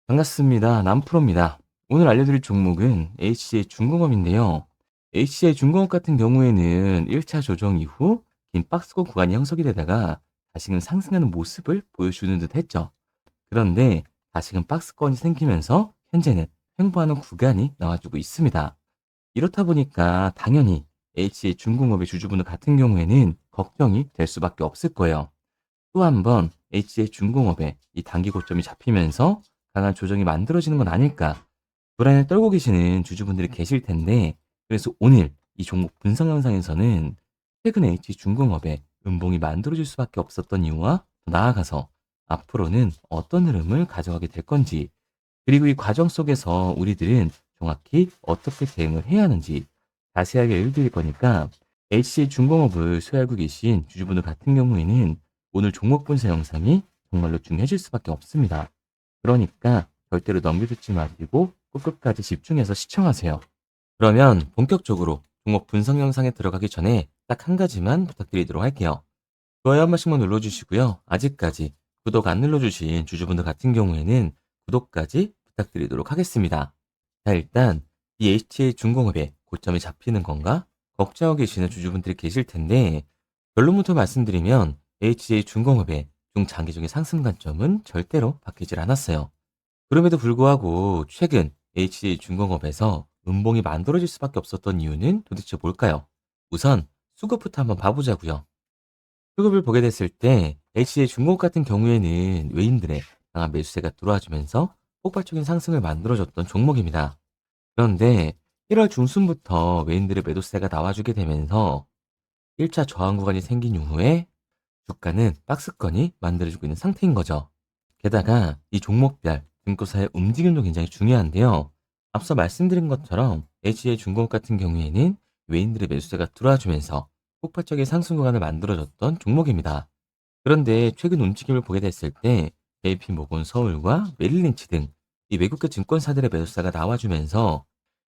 반갑습니다. 남프로입니다. 오늘 알려드릴 종목은 HC의 중공업인데요. HC의 중공업 같은 경우에는 1차 조정 이후 긴 박스권 구간이 형성이 되다가 다시금 상승하는 모습을 보여주는 듯 했죠. 그런데 다시금 박스권이 생기면서 현재는 횡보하는 구간이 나와주고 있습니다. 이렇다 보니까 당연히 HC의 중공업의 주주분들 같은 경우에는 걱정이 될 수밖에 없을 거예요. 또 한 번 HC의 중공업에 이 단기 고점이 잡히면서 강한 조정이 만들어지는 건 아닐까 불안에 떨고 계시는 주주분들이 계실 텐데, 그래서 오늘 이 종목 분석 영상에서는 최근 H중공업에 음봉이 만들어질 수밖에 없었던 이유와 더 나아가서 앞으로는 어떤 흐름을 가져가게 될 건지, 그리고 이 과정 속에서 우리들은 정확히 어떻게 대응을 해야 하는지 자세하게 알려드릴 거니까, H중공업을 소유하고 계신 주주분들 같은 경우에는 오늘 종목 분석 영상이 정말로 중요해질 수밖에 없습니다. 그러니까 절대로 넘겨듣지 마시고 꼭 끝까지 집중해서 시청하세요. 그러면 본격적으로 종목 분석 영상에 들어가기 전에 딱 한 가지만 부탁드리도록 할게요. 좋아요 한 번씩만 눌러주시고요. 아직까지 구독 안 눌러주신 주주분들 같은 경우에는 구독까지 부탁드리도록 하겠습니다. 자, 일단 이 HTA 중공업에 고점이 잡히는 건가 걱정하고 계시는 주주분들이 계실 텐데, 결론부터 말씀드리면 HTA 중공업의 중장기적인 상승 관점은 절대로 바뀌질 않았어요. 그럼에도 불구하고 최근 H중공업에서 음봉이 만들어질 수밖에 없었던 이유는 도대체 뭘까요? 우선 수급부터 한번 봐보자고요. 수급을 보게 됐을 때 H중공업 같은 경우에는 외인들의 강한 매수세가 들어와주면서 폭발적인 상승을 만들어줬던 종목입니다. 그런데 1월 중순부터 외인들의 매도세가 나와주게 되면서 1차 저항 구간이 생긴 이후에 주가는 박스권이 만들어지고 있는 상태인 거죠. 게다가 이 종목별 증권사의 움직임도 굉장히 중요한데요. 앞서 말씀드린 것처럼 HJ중공업 같은 경우에는 외인들의 매수세가 들어와주면서 폭발적인 상승 구간을 만들어줬던 종목입니다. 그런데 최근 움직임을 보게 됐을 때 JP모건 서울과 메릴린치 등 이 외국계 증권사들의 매수세가 나와주면서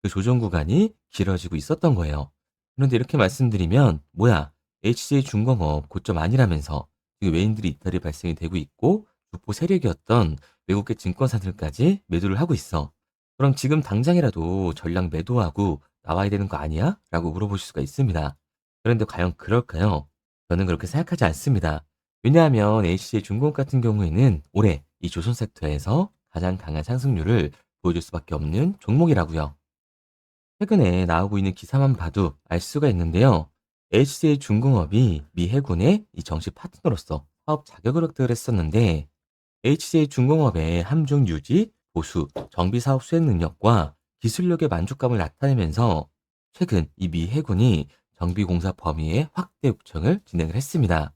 그 조정 구간이 길어지고 있었던 거예요. 그런데 이렇게 말씀드리면 뭐야, HJ중공업 고점 아니라면서 지금 외인들이 이탈이 발생이 되고 있고 주포 세력이었던 외국계 증권사들까지 매도를 하고 있어. 그럼 지금 당장이라도 전량 매도하고 나와야 되는 거 아니야? 라고 물어보실 수가 있습니다. 그런데 과연 그럴까요? 저는 그렇게 생각하지 않습니다. 왜냐하면 HJ중공업 같은 경우에는 올해 이 조선 섹터에서 가장 강한 상승률을 보여줄 수밖에 없는 종목이라고요. 최근에 나오고 있는 기사만 봐도 알 수가 있는데요. HJ중공업이 미 해군의 이 정식 파트너로서 사업 자격을 획득을 했었는데, HJ중공업의 함정 유지, 보수, 정비 사업 수행 능력과 기술력의 만족감을 나타내면서 최근 이 미 해군이 정비 공사 범위의 확대 요청을 진행을 했습니다.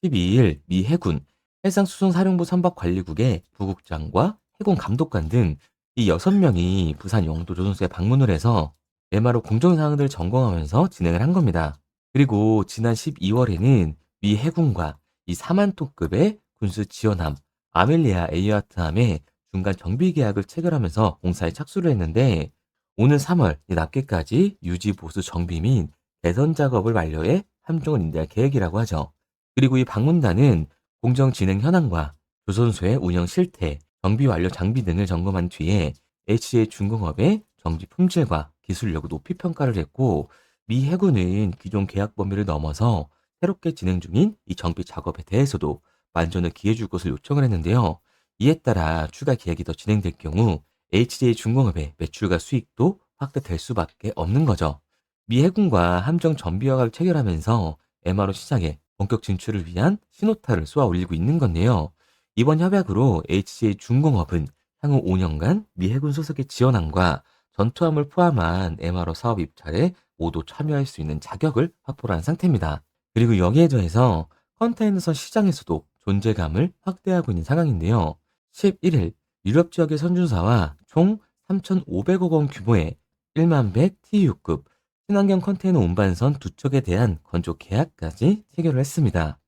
12일 미 해군 해상수송사령부 선박관리국의 부국장과 해군 감독관 등 이 6명이 부산 영도 조선소에 방문을 해서 MRO 공정 사항들을 점검하면서 진행을 한 겁니다. 그리고 지난 12월에는 미 해군과 이 4만 톤급의 군수 지원함 아멜리아 에이아트함의 중간 정비 계약을 체결하면서 공사에 착수를 했는데, 오는 3월 납기까지 유지 보수 정비 및 개선 작업을 완료해 함정을 인대할 계획이라고 하죠. 그리고 이 방문단은 공정 진행 현황과 조선소의 운영 실태, 정비 완료 장비 등을 점검한 뒤에 HA 중공업의 정비 품질과 기술력을 높이 평가를 했고, 미 해군은 기존 계약 범위를 넘어서 새롭게 진행 중인 이 정비 작업에 대해서도 만전을 기해 줄 것을 요청을 했는데요. 이에 따라 추가 계약이 더 진행될 경우 HJ 중공업의 매출과 수익도 확대될 수밖에 없는 거죠. 미 해군과 함정 정비 협약을 체결하면서 MRO 시장에 본격 진출을 위한 신호탄을 쏘아 올리고 있는 건데요. 이번 협약으로 HJ 중공업은 향후 5년간 미 해군 소속의 지원함과 전투함을 포함한 MRO 사업 입찰에 모두 참여할 수 있는 자격을 확보한 상태입니다. 그리고 여기에 더해서 컨테이너선 시장에서도 존재감을 확대하고 있는 상황인데요. 11일 유럽 지역의 선준사와 총 3,500억 원 규모의 1만 100 TU급 친환경 컨테이너 운반선 두 척에 대한 건조 계약까지 체결을 했습니다.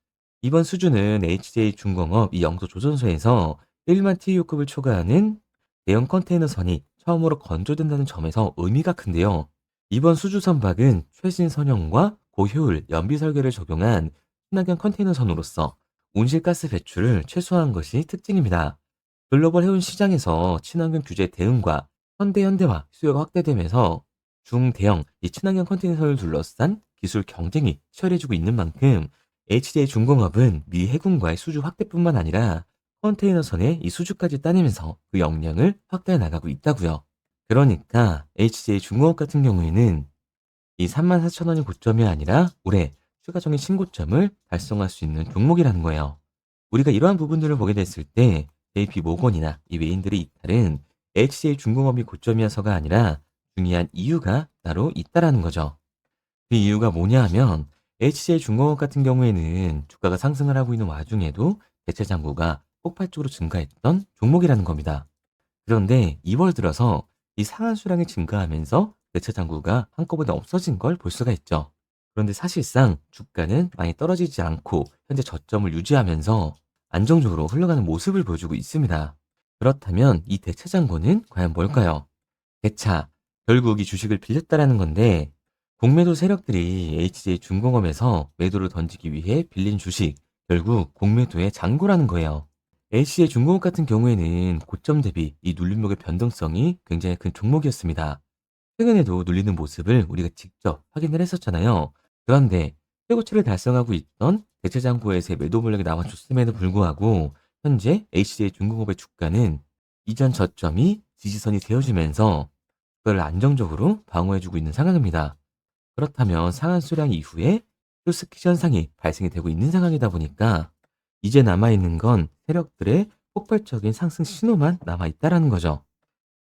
이번 수주는 HJ중공업 이 영도 조선소에서 1만 TU급을 초과하는 대형 컨테이너선이 처음으로 건조된다는 점에서 의미가 큰데요. 이번 수주 선박은 최신 선형과 고효율 연비 설계를 적용한 친환경 컨테이너선으로서 온실가스 배출을 최소화한 것이 특징입니다. 글로벌 해운 시장에서 친환경 규제 대응과 현대화 수요가 확대되면서 중대형 이 친환경 컨테이너를 둘러싼 기술 경쟁이 치열해지고 있는 만큼 HJ 중공업은 미 해군과의 수주 확대뿐만 아니라 컨테이너선의 이 수주까지 따내면서 그 역량을 확대해 나가고 있다고요. 그러니까 HJ 중공업 같은 경우에는 이 34,000원이 고점이 아니라 올해 추가적인 신고점을 달성할 수 있는 종목이라는 거예요. 우리가 이러한 부분들을 보게 됐을 때 JP 모건이나 이 외인들의 이탈은 HCA 중공업이 고점이어서가 아니라 중요한 이유가 따로 있다라는 거죠. 그 이유가 뭐냐 하면 HCA 중공업 같은 경우에는 주가가 상승을 하고 있는 와중에도 대체 잔고가 폭발적으로 증가했던 종목이라는 겁니다. 그런데 2월 들어서 이 상한 수량이 증가하면서 대체 잔고가 한꺼번에 없어진 걸 볼 수가 있죠. 그런데 사실상 주가는 많이 떨어지지 않고 현재 저점을 유지하면서 안정적으로 흘러가는 모습을 보여주고 있습니다. 그렇다면 이 대체 잔고는 과연 뭘까요? 대차, 결국 이 주식을 빌렸다라는 건데 공매도 세력들이 HJ 중공업에서 매도를 던지기 위해 빌린 주식, 결국 공매도의 잔고라는 거예요. LC의 중공업 같은 경우에는 고점 대비 이 눌림목의 변동성이 굉장히 큰 종목이었습니다. 최근에도 눌리는 모습을 우리가 직접 확인을 했었잖아요. 그런데 최고치를 달성하고 있던 대체장고에서의 매도 물량이 나와줬음에도 불구하고 현재 HC의 중공업의 주가는 이전 저점이 지지선이 되어주면서 그걸 안정적으로 방어해주고 있는 상황입니다. 그렇다면 상한 수량 이후에 쇼스키 현상이 발생이 되고 있는 상황이다 보니까 이제 남아있는 건 세력들의 폭발적인 상승 신호만 남아있다라는 거죠.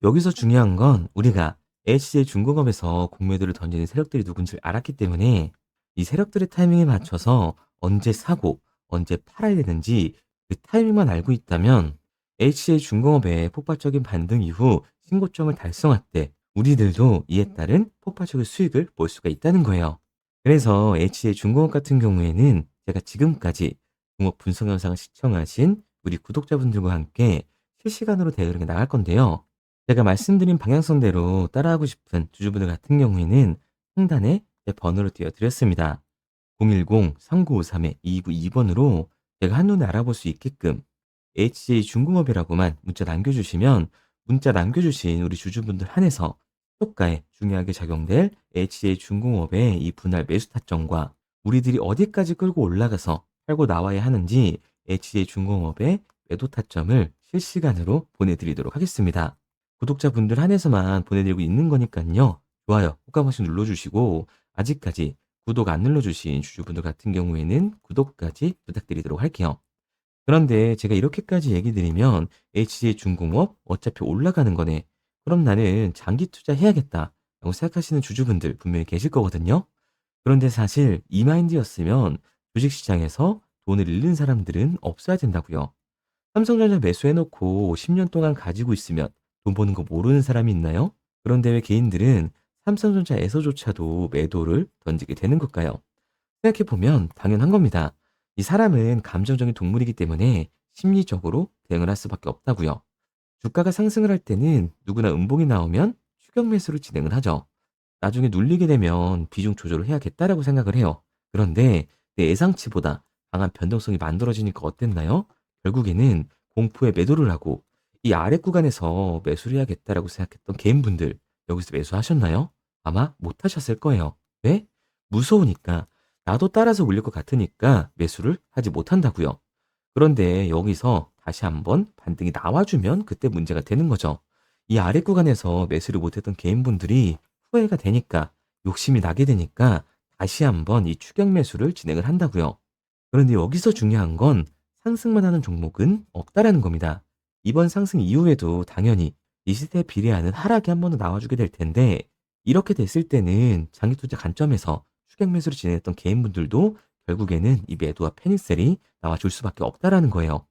여기서 중요한 건 우리가 HC의 중공업에서 공매도를 던지는 세력들이 누군지 알았기 때문에 이 세력들의 타이밍에 맞춰서 언제 사고 언제 팔아야 되는지 그 타이밍만 알고 있다면 HC의 중공업의 폭발적인 반등 이후 신고점을 달성할 때 우리들도 이에 따른 폭발적인 수익을 볼 수가 있다는 거예요. 그래서 HC의 중공업 같은 경우에는 제가 지금까지 종목 분석 영상을 시청하신 우리 구독자분들과 함께 실시간으로 대응해 나갈 건데요. 제가 말씀드린 방향성대로 따라하고 싶은 주주분들 같은 경우에는 상단에 제 번호를 띄워드렸습니다. 010-3953-2922번으로 제가 한눈에 알아볼 수 있게끔 HJ 중공업이라고만 문자 남겨주시면 문자 남겨주신 우리 주주분들 한해서 효과에 중요하게 작용될 HJ 중공업의 이 분할 매수 타점과 우리들이 어디까지 끌고 올라가서 팔고 나와야 하는지 HJ 중공업의 매도 타점을 실시간으로 보내드리도록 하겠습니다. 구독자분들 한해서만 보내드리고 있는 거니까요. 좋아요 꼭 한 번씩 눌러주시고 아직까지 구독 안 눌러주신 주주분들 같은 경우에는 구독까지 부탁드리도록 할게요. 그런데 제가 이렇게까지 얘기 드리면 HJ 중공업 어차피 올라가는 거네. 그럼 나는 장기 투자해야겠다. 라고 생각하시는 주주분들 분명히 계실 거거든요. 그런데 사실 이 마인드였으면 주식시장에서 돈을 잃는 사람들은 없어야 된다고요. 삼성전자 매수해놓고 10년 동안 가지고 있으면 돈 버는 거 모르는 사람이 있나요? 그런데 왜 개인들은 삼성전자에서조차도 매도를 던지게 되는 걸까요? 생각해보면 당연한 겁니다. 이 사람은 감정적인 동물이기 때문에 심리적으로 대응을 할 수밖에 없다고요. 주가가 상승을 할 때는 누구나 음봉이 나오면 추격 매수를 진행을 하죠. 나중에 눌리게 되면 비중 조절을 해야겠다라고 생각을 해요. 그런데 내 예상치보다 강한 변동성이 만들어지니까 어땠나요? 결국에는 공포에 매도를 하고 이 아래 구간에서 매수를 해야겠다라고 생각했던 개인분들 여기서 매수하셨나요? 아마 못 하셨을 거예요. 왜? 무서우니까. 나도 따라서 올릴 것 같으니까 매수를 하지 못한다고요. 그런데 여기서 다시 한번 반등이 나와주면 그때 문제가 되는 거죠. 이 아래 구간에서 매수를 못했던 개인분들이 후회가 되니까 욕심이 나게 되니까 다시 한번 이 추격 매수를 진행을 한다고요. 그런데 여기서 중요한 건 상승만 하는 종목은 없다라는 겁니다. 이번 상승 이후에도 당연히 이 시세에 비례하는 하락이 한 번 더 나와주게 될 텐데 이렇게 됐을 때는 장기 투자 관점에서 추격 매수를 진행했던 개인분들도 결국에는 이 매도와 패닉셀이 나와줄 수밖에 없다라는 거예요.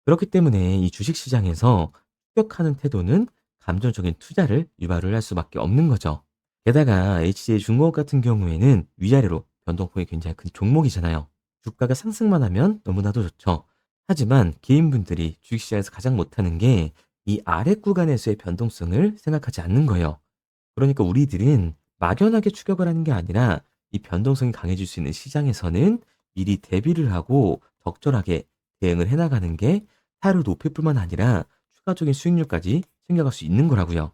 그렇기 때문에 이 주식시장에서 추격하는 태도는 감정적인 투자를 유발을 할 수밖에 없는 거죠. 게다가 HC의 중공업 같은 경우에는 위아래로 변동폭이 굉장히 큰 종목이잖아요. 주가가 상승만 하면 너무나도 좋죠. 하지만 개인분들이 주식시장에서 가장 못하는 게 이 아래 구간에서의 변동성을 생각하지 않는 거예요. 그러니까 우리들은 막연하게 추격을 하는 게 아니라 이 변동성이 강해질 수 있는 시장에서는 미리 대비를 하고 적절하게 대응을 해나가는 게 타율을 높일 뿐만 아니라 추가적인 수익률까지 챙겨갈 수 있는 거라고요.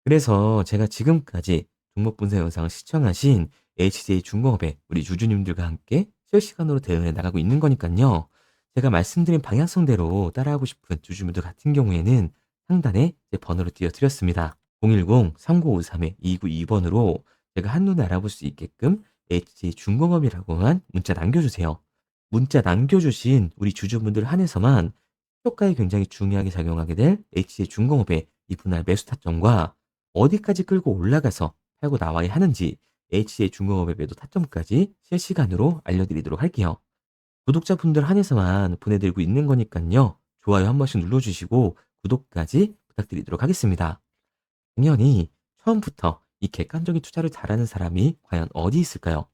그래서 제가 지금까지 종목 분석 영상을 시청하신 HJ 중공업의 우리 주주님들과 함께 실시간으로 대응해 나가고 있는 거니까요. 제가 말씀드린 방향성대로 따라하고 싶은 주주분들 같은 경우에는 상단에 제 번호를 띄워드렸습니다. 010-3953-2922번으로 제가 한눈에 알아볼 수 있게끔 HJ 중공업이라고만 문자 남겨주세요. 문자 남겨주신 우리 주주분들 한해서만 효과에 굉장히 중요하게 작용하게 될 HJ 중공업의 이 분할 매수 타점과 어디까지 끌고 올라가서 팔고 나와야 하는지 HJ 중공업의 매도 타점까지 실시간으로 알려드리도록 할게요. 구독자분들 한해서만 보내드리고 있는 거니까요. 좋아요 한 번씩 눌러주시고 구독까지 부탁드리도록 하겠습니다. 당연히 처음부터 이 객관적인 투자를 잘하는 사람이 과연 어디 있을까요?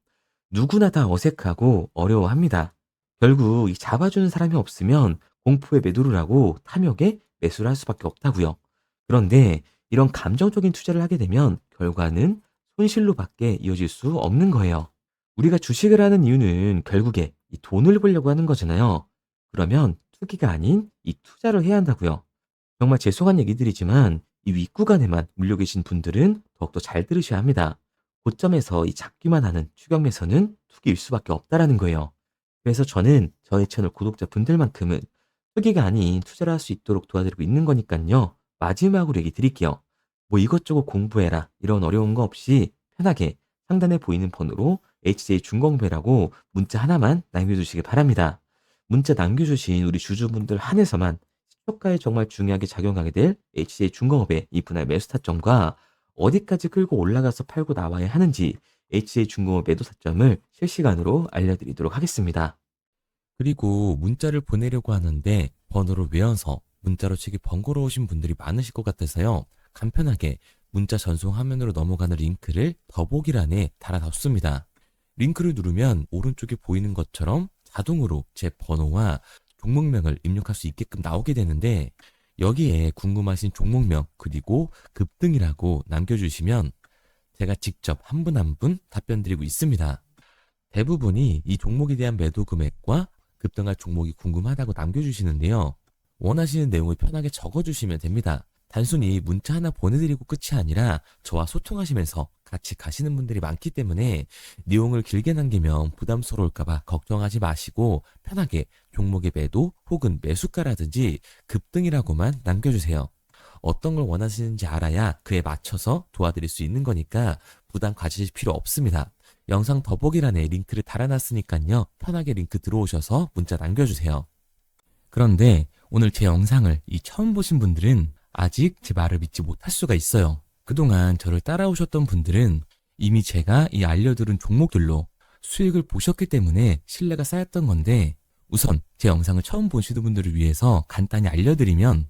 누구나 다 어색하고 어려워합니다. 결국 이 잡아주는 사람이 없으면 공포에 매도를 하고 탐욕에 매수를 할 수밖에 없다고요. 그런데 이런 감정적인 투자를 하게 되면 결과는 손실로밖에 이어질 수 없는 거예요. 우리가 주식을 하는 이유는 결국에 이 돈을 벌려고 하는 거잖아요. 그러면 투기가 아닌 이 투자를 해야 한다고요. 정말 죄송한 얘기들이지만 이 윗구간에만 물려 계신 분들은 더욱더 잘 들으셔야 합니다. 고점에서 이 잡기만 하는 추격 매수는 투기일 수밖에 없다라는 거예요. 그래서 저는 저희 채널 구독자분들만큼은 투기가 아닌 투자를 할 수 있도록 도와드리고 있는 거니까요. 마지막으로 얘기 드릴게요. 뭐 이것저것 공부해라 이런 어려운 거 없이 편하게 상단에 보이는 번호로 HJ 중공배라고 문자 하나만 남겨주시기 바랍니다. 문자 남겨주신 우리 주주분들 한해서만 시초가에 정말 중요하게 작용하게 될 HJ 중공업의 이 분할 매수 타점과 어디까지 끌고 올라가서 팔고 나와야 하는지 HJ 중공업 매도 타점을 실시간으로 알려드리도록 하겠습니다. 그리고 문자를 보내려고 하는데 번호를 외워서 문자로 치기 번거로우신 분들이 많으실 것 같아서요. 간편하게 문자 전송 화면으로 넘어가는 링크를 더보기란에 달아뒀습니다. 링크를 누르면 오른쪽에 보이는 것처럼 자동으로 제 번호와 종목명을 입력할 수 있게끔 나오게 되는데 여기에 궁금하신 종목명 그리고 급등이라고 남겨주시면 제가 직접 한 분 한 분 답변 드리고 있습니다. 대부분이 이 종목에 대한 매도 금액과 급등할 종목이 궁금하다고 남겨주시는데요. 원하시는 내용을 편하게 적어주시면 됩니다. 단순히 문자 하나 보내드리고 끝이 아니라 저와 소통하시면서 같이 가시는 분들이 많기 때문에 내용을 길게 남기면 부담스러울까봐 걱정하지 마시고 편하게 종목의 매도 혹은 매수가라든지 급등이라고만 남겨주세요. 어떤 걸 원하시는지 알아야 그에 맞춰서 도와드릴 수 있는 거니까 부담 가지실 필요 없습니다. 영상 더보기란에 링크를 달아놨으니까요. 편하게 링크 들어오셔서 문자 남겨주세요. 그런데 오늘 제 영상을 처음 보신 분들은 아직 제 말을 믿지 못할 수가 있어요. 그동안 저를 따라오셨던 분들은 이미 제가 이 알려드린 종목들로 수익을 보셨기 때문에 신뢰가 쌓였던 건데 우선 제 영상을 처음 보시는 분들을 위해서 간단히 알려드리면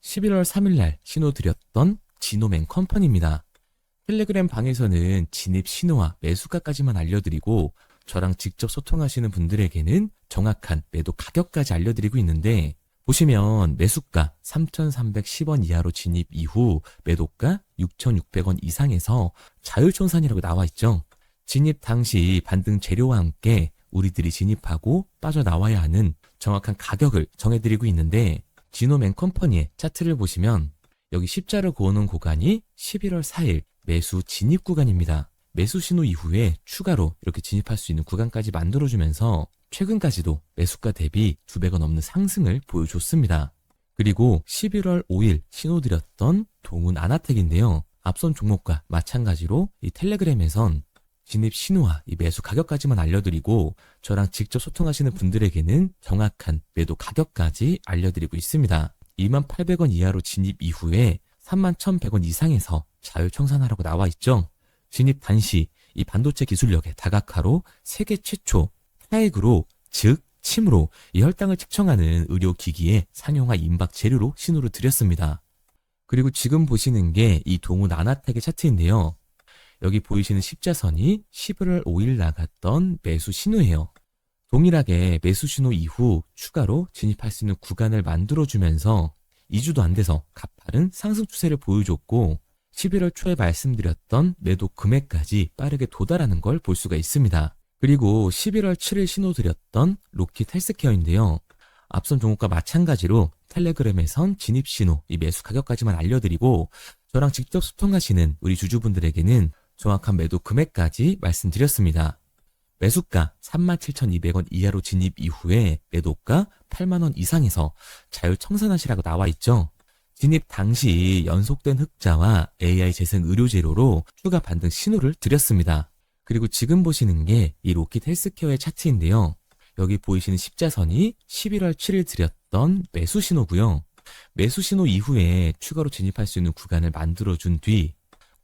11월 3일날 신호드렸던 지노맨 컴퍼니입니다. 텔레그램 방에서는 진입 신호와 매수가까지만 알려드리고 저랑 직접 소통하시는 분들에게는 정확한 매도 가격까지 알려드리고 있는데 보시면 매수가 3,310원 이하로 진입 이후 매도가 6,600원 이상에서 자율청산이라고 나와 있죠. 진입 당시 반등 재료와 함께 우리들이 진입하고 빠져나와야 하는 정확한 가격을 정해드리고 있는데 지노맨 컴퍼니의 차트를 보시면 여기 십자를 그어놓은 구간이 11월 4일 매수 진입 구간입니다. 매수 신호 이후에 추가로 이렇게 진입할 수 있는 구간까지 만들어주면서 최근까지도 매수가 대비 2배가 넘는 상승을 보여줬습니다. 그리고 11월 5일 신호드렸던 동훈 아나텍인데요. 앞선 종목과 마찬가지로 이 텔레그램에선 진입 신호와 이 매수 가격까지만 알려드리고 저랑 직접 소통하시는 분들에게는 정확한 매도 가격까지 알려드리고 있습니다. 28,000원 이하로 진입 이후에 31,100원 이상에서 자율청산하라고 나와 있죠. 진입 단시 이 반도체 기술력의 다각화로 세계 최초 타액으로 즉 침으로 이 혈당을 측정하는 의료기기의 상용화 임박 재료로 신호를 드렸습니다. 그리고 지금 보시는 게 이 동훈 아나텍의 차트인데요. 여기 보이시는 십자선이 11월 5일 나갔던 매수 신호예요. 동일하게 매수 신호 이후 추가로 진입할 수 있는 구간을 만들어주면서 2주도 안 돼서 가파른 상승 추세를 보여줬고 11월 초에 말씀드렸던 매도 금액까지 빠르게 도달하는 걸 볼 수가 있습니다. 그리고 11월 7일 신호 드렸던 로킷 헬스케어인데요. 앞선 종목과 마찬가지로 텔레그램에선 진입신호, 이 매수 가격까지만 알려드리고 저랑 직접 소통하시는 우리 주주분들에게는 정확한 매도 금액까지 말씀드렸습니다. 매수가 37,200원 이하로 진입 이후에 매도가 8만원 이상에서 자율청산하시라고 나와 있죠. 진입 당시 연속된 흑자와 AI 재생 의료 재료로 추가 반등 신호를 드렸습니다. 그리고 지금 보시는 게 이 로킷 헬스케어의 차트인데요. 여기 보이시는 십자선이 11월 7일 드렸던 매수 신호고요. 매수 신호 이후에 추가로 진입할 수 있는 구간을 만들어준 뒤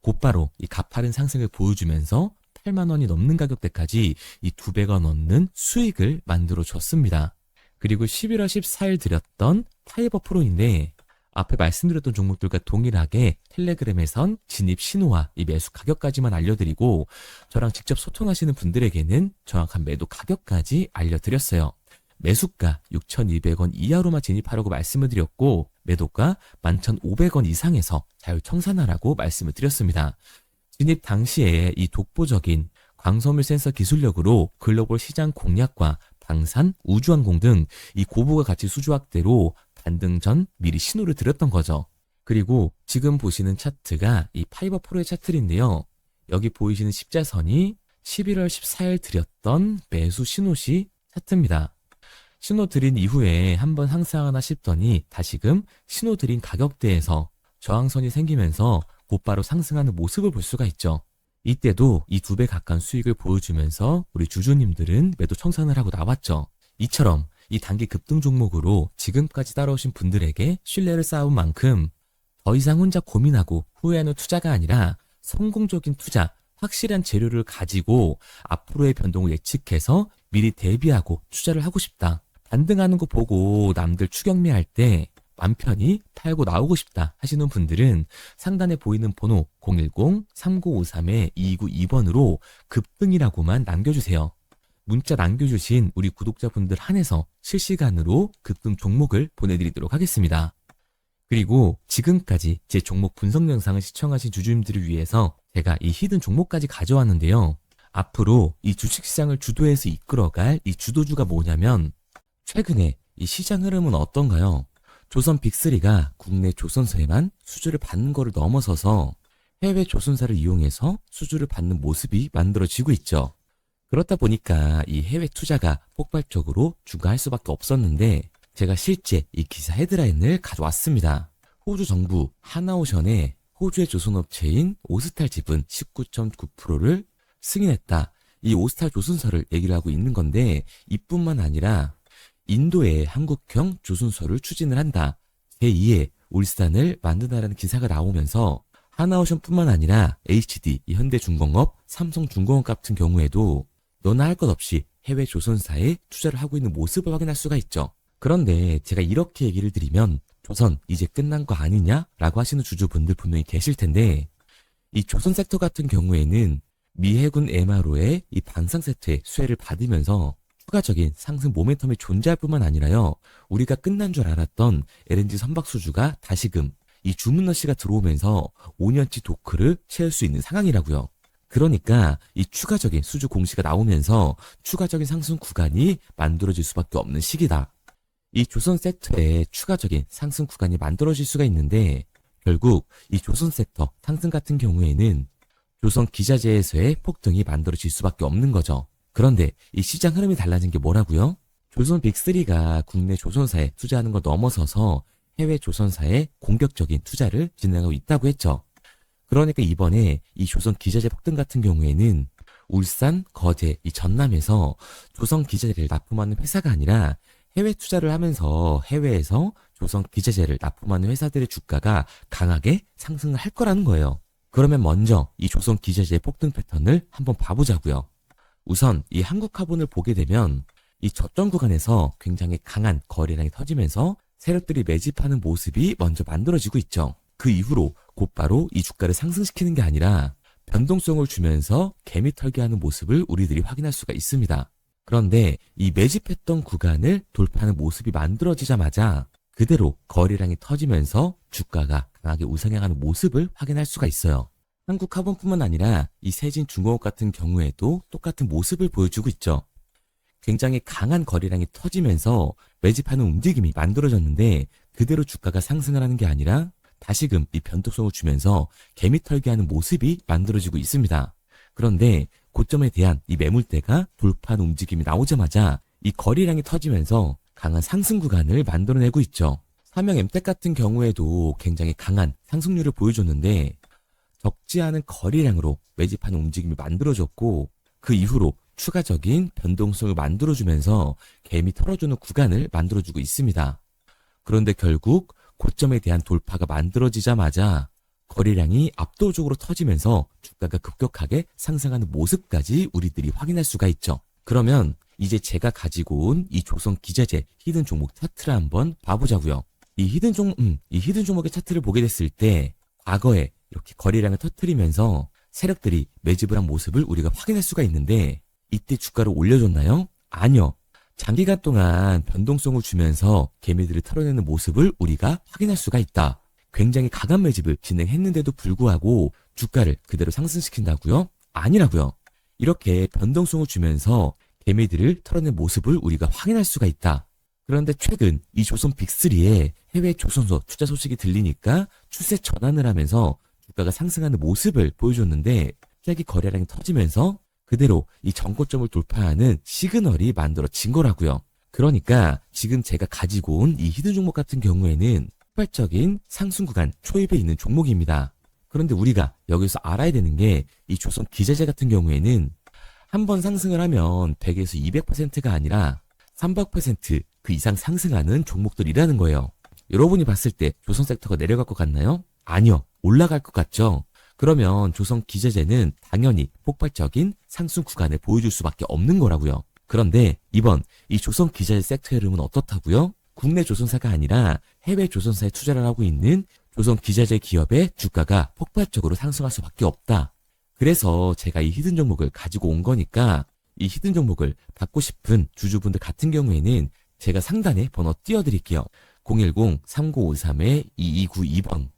곧바로 이 가파른 상승을 보여주면서 8만 원이 넘는 가격대까지 이 2배가 넘는 수익을 만들어 줬습니다. 그리고 11월 14일 드렸던 파이버 프로인데 앞에 말씀드렸던 종목들과 동일하게 텔레그램에선 진입 신호와 이 매수 가격까지만 알려드리고 저랑 직접 소통하시는 분들에게는 정확한 매도 가격까지 알려드렸어요. 매수가 6,200원 이하로만 진입하라고 말씀을 드렸고 매도가 11,500원 이상에서 자율청산하라고 말씀을 드렸습니다. 진입 당시에 이 독보적인 광섬유 센서 기술력으로 글로벌 시장 공략과 방산, 우주항공 등 이 고부가 가치 수주 확대로 반등 전 미리 신호를 드렸던 거죠. 그리고 지금 보시는 차트가 이 파이버 프로의 차트인데요. 여기 보이시는 십자선이 11월 14일 드렸던 매수 신호시 차트입니다. 신호 드린 이후에 한번 상승하나 싶더니 다시금 신호 드린 가격대에서 저항선이 생기면서 곧바로 상승하는 모습을 볼 수가 있죠. 이때도 이 2배 가까운 수익을 보여주면서 우리 주주님들은 매도 청산을 하고 나왔죠. 이처럼 이 단기 급등 종목으로 지금까지 따라오신 분들에게 신뢰를 쌓은 만큼 더 이상 혼자 고민하고 후회하는 투자가 아니라 성공적인 투자, 확실한 재료를 가지고 앞으로의 변동을 예측해서 미리 대비하고 투자를 하고 싶다. 반등하는 거 보고 남들 추격매할 때 맘 편히 팔고 나오고 싶다 하시는 분들은 상단에 보이는 번호 010-3953-2292번으로 급등이라고만 남겨주세요. 문자 남겨주신 우리 구독자분들 한해서 실시간으로 급등 종목을 보내드리도록 하겠습니다. 그리고 지금까지 제 종목 분석 영상을 시청하신 주주님들을 위해서 제가 이 히든 종목까지 가져왔는데요. 앞으로 이 주식시장을 주도해서 이끌어갈 이 주도주가 뭐냐면 최근에 이 시장 흐름은 어떤가요? 조선 빅3가 국내 조선사에만 수주를 받는 거를 넘어서서 해외 조선사를 이용해서 수주를 받는 모습이 만들어지고 있죠. 그렇다 보니까 이 해외 투자가 폭발적으로 증가할 수밖에 없었는데 제가 실제 이 기사 헤드라인을 가져왔습니다. 호주 정부 하나오션에 호주의 조선업체인 오스탈 지분 19.9%를 승인했다. 이 오스탈 조선사를 얘기를 하고 있는 건데 이뿐만 아니라 인도에 한국형 조선소를 추진을 한다. 제2의 울산을 만든다라는 기사가 나오면서 하나오션뿐만 아니라 HD, 현대중공업, 삼성중공업 같은 경우에도 너나 할 것 없이 해외 조선사에 투자를 하고 있는 모습을 확인할 수가 있죠. 그런데 제가 이렇게 얘기를 드리면 조선 이제 끝난 거 아니냐라고 하시는 주주분들 분명히 계실 텐데 이 조선 섹터 같은 경우에는 미 해군 MRO의 이 방산 세트의 수혜를 받으면서 추가적인 상승 모멘텀이 존재할 뿐만 아니라요. 우리가 끝난 줄 알았던 LNG 선박 수주가 다시금 이 주문러시가 들어오면서 5년치 도크를 채울 수 있는 상황이라고요. 그러니까 이 추가적인 수주 공시가 나오면서 추가적인 상승 구간이 만들어질 수밖에 없는 시기다. 이 조선 섹터에 추가적인 상승 구간이 만들어질 수가 있는데 결국 이 조선 섹터 상승 같은 경우에는 조선 기자재에서의 폭등이 만들어질 수밖에 없는 거죠. 그런데 이 시장 흐름이 달라진 게 뭐라고요? 조선 빅3가 국내 조선사에 투자하는 걸 넘어서서 해외 조선사에 공격적인 투자를 진행하고 있다고 했죠. 그러니까 이번에 이 조선 기자재 폭등 같은 경우에는 울산, 거제, 이 전남에서 조선 기자재를 납품하는 회사가 아니라 해외 투자를 하면서 해외에서 조선 기자재를 납품하는 회사들의 주가가 강하게 상승을 할 거라는 거예요. 그러면 먼저 이 조선 기자재의 폭등 패턴을 한번 봐보자고요. 우선 이 한국화본을 보게 되면 이 저점 구간에서 굉장히 강한 거래량이 터지면서 세력들이 매집하는 모습이 먼저 만들어지고 있죠. 그 이후로 곧바로 이 주가를 상승시키는 게 아니라 변동성을 주면서 개미 털기하는 모습을 우리들이 확인할 수가 있습니다. 그런데 이 매집했던 구간을 돌파하는 모습이 만들어지자마자 그대로 거래량이 터지면서 주가가 강하게 우상향하는 모습을 확인할 수가 있어요. 한국화본뿐만 아니라 이 세진중공업 같은 경우에도 똑같은 모습을 보여주고 있죠. 굉장히 강한 거래량이 터지면서 매집하는 움직임이 만들어졌는데 그대로 주가가 상승을 하는 게 아니라 다시금 이 변동성을 주면서 개미 털기하는 모습이 만들어지고 있습니다. 그런데 고점에 대한 이 매물대가 돌파하는 움직임이 나오자마자 이 거래량이 터지면서 강한 상승 구간을 만들어내고 있죠. 삼형 엠텍 같은 경우에도 굉장히 강한 상승률을 보여줬는데 적지 않은 거래량으로 매집하는 움직임이 만들어졌고 그 이후로 추가적인 변동성을 만들어주면서 개미 털어주는 구간을 만들어주고 있습니다. 그런데 결국 고점에 대한 돌파가 만들어지자마자 거래량이 압도적으로 터지면서 주가가 급격하게 상승하는 모습까지 우리들이 확인할 수가 있죠. 그러면 이제 제가 가지고 온 이 조선 기자재 히든 종목 차트를 한번 봐보자고요. 이 히든 종목의 차트를 보게 됐을 때 과거에 이렇게 거래량을 터뜨리면서 세력들이 매집을 한 모습을 우리가 확인할 수가 있는데 이때 주가를 올려줬나요? 아니요. 장기간 동안 변동성을 주면서 개미들을 털어내는 모습을 우리가 확인할 수가 있다. 굉장히 강한 매집을 진행했는데도 불구하고 주가를 그대로 상승시킨다고요? 아니라고요. 이렇게 변동성을 주면서 개미들을 털어낸 모습을 우리가 확인할 수가 있다. 그런데 최근 이 조선 빅3의 해외 조선소 투자 소식이 들리니까 추세 전환을 하면서 주가가 상승하는 모습을 보여줬는데 갑자기 거래량이 터지면서 그대로 이 전고점을 돌파하는 시그널이 만들어진 거라고요. 그러니까 지금 제가 가지고 온 이 히든 종목 같은 경우에는 폭발적인 상승 구간 초입에 있는 종목입니다. 그런데 우리가 여기서 알아야 되는 게 이 조선 기자재 같은 경우에는 한 번 상승을 하면 100에서 200%가 아니라 300% 그 이상 상승하는 종목들이라는 거예요. 여러분이 봤을 때 조선 섹터가 내려갈 것 같나요? 아니요. 올라갈 것 같죠? 그러면 조선 기자재는 당연히 폭발적인 상승 구간을 보여줄 수밖에 없는 거라고요. 그런데 이번 이 조선 기자재 섹터 흐름은 어떻다고요? 국내 조선사가 아니라 해외 조선사에 투자를 하고 있는 조선 기자재 기업의 주가가 폭발적으로 상승할 수밖에 없다. 그래서 제가 이 히든 종목을 가지고 온 거니까 이 히든 종목을 받고 싶은 주주분들 같은 경우에는 제가 상단에 번호 띄워드릴게요. 010-3953-2292번.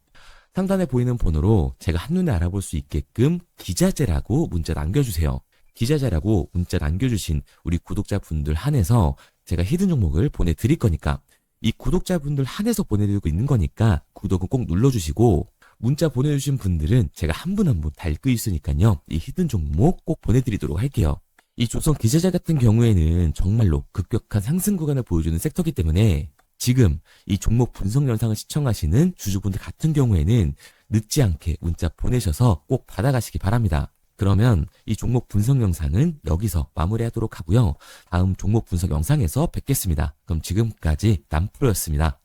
상단에 보이는 번호로 제가 한눈에 알아볼 수 있게끔 기자재라고 문자 남겨주세요. 기자재라고 문자 남겨주신 우리 구독자분들 한해서 제가 히든 종목을 보내드릴 거니까 이 구독자분들 한해서 보내드리고 있는 거니까 구독은 꼭 눌러주시고 문자 보내주신 분들은 제가 한 분 한 분 다 읽고 있으니까요. 이 히든 종목 꼭 보내드리도록 할게요. 이 조선 기자재 같은 경우에는 정말로 급격한 상승 구간을 보여주는 섹터이기 때문에 지금 이 종목 분석 영상을 시청하시는 주주분들 같은 경우에는 늦지 않게 문자 보내셔서 꼭 받아가시기 바랍니다. 그러면 이 종목 분석 영상은 여기서 마무리하도록 하고요. 다음 종목 분석 영상에서 뵙겠습니다. 그럼 지금까지 남프로였습니다.